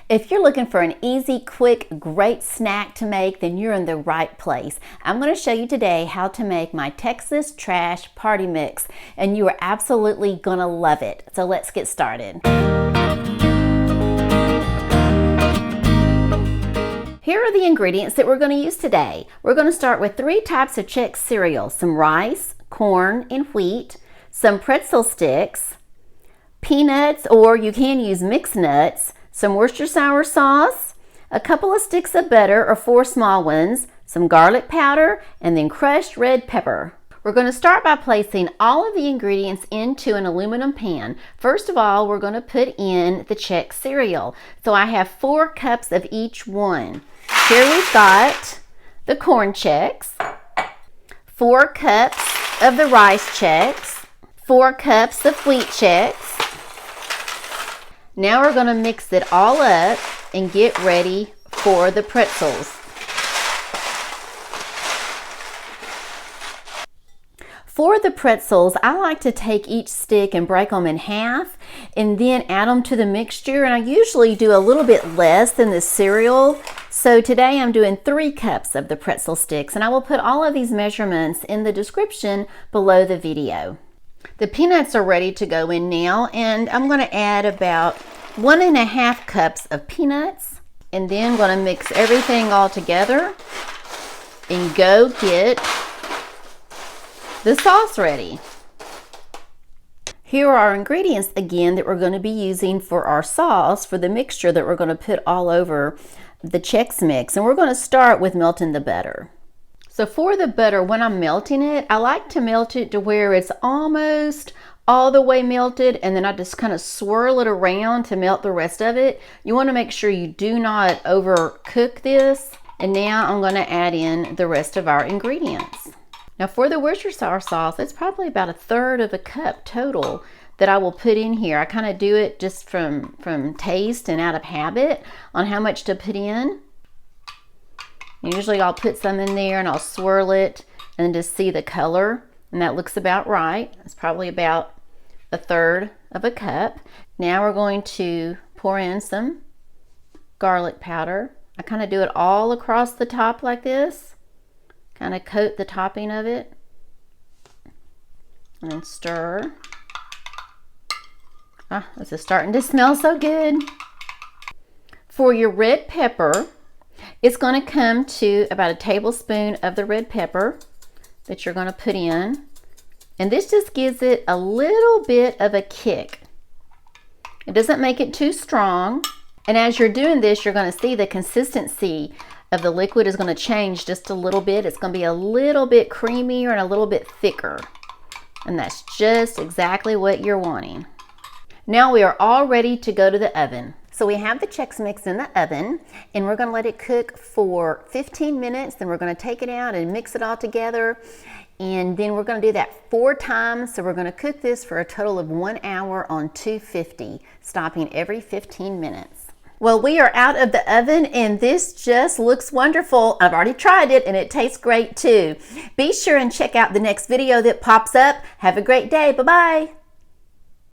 If you're looking for an easy, quick, great snack to make, then you're in the right place. I'm going to show you today how to make my Texas Trash Party Mix, and you are absolutely going to love it. So let's get started. Here are the ingredients that we're going to use today. We're going to start with 3 types of Chex cereal, some rice, corn, and wheat, some pretzel sticks, peanuts, or you can use mixed nuts, some Worcestershire sauce, a couple of sticks of butter or 4 small ones, some garlic powder, and then crushed red pepper. We're going to start by placing all of the ingredients into an aluminum pan. First of all, we're going to put in the Chex cereal. So I have 4 cups of each one. Here we've got the corn Chex, 4 cups of the rice Chex, 4 cups of wheat Chex. Now we're going to mix it all up and get ready for the pretzels. For the pretzels, I like to take each stick and break them in half and then add them to the mixture. And I usually do a little bit less than the cereal. So today I'm doing 3 cups of the pretzel sticks, and I will put all of these measurements in the description below the video. The peanuts are ready to go in now, and I'm going to add about 1.5 cups of peanuts, and then I'm going to mix everything all together and go get the sauce ready. Here are our ingredients again that we're going to be using for our sauce, for the mixture that we're going to put all over the Chex mix. And we're going to start with melting the butter. So for the butter, when I'm melting it, I like to melt it to where it's almost all the way melted, and then I just kind of swirl it around to melt the rest of it. You want to make sure you do not overcook this. And now I'm going to add in the rest of our ingredients. Now for the Worcestershire sauce, it's probably about 1/3 cup total that I will put in here. I kind of do it just from taste and out of habit on how much to put in. Usually I'll put some in there and I'll swirl it and just see the color, and that looks about right. It's probably about 1/3 cup. Now we're going to pour in some garlic powder. I kind of do it all across the top like this. Kind of coat the topping of it and then stir. This is starting to smell so good. For your red pepper, it's going to come to about 1 tablespoon of the red pepper that you're going to put in. And this just gives it a little bit of a kick. It doesn't make it too strong. And as you're doing this, you're going to see the consistency of the liquid is going to change just a little bit. It's going to be a little bit creamier and a little bit thicker. And that's just exactly what you're wanting. Now we are all ready to go to the oven. So we have the Chex mix in the oven, and we're going to let it cook for 15 minutes. Then we're going to take it out and mix it all together. And then we're going to do that 4 times. So we're going to cook this for a total of 1 hour on 250, stopping every 15 minutes. Well, we are out of the oven, and this just looks wonderful. I've already tried it, and it tastes great too. Be sure and check out the next video that pops up. Have a great day. Bye-bye.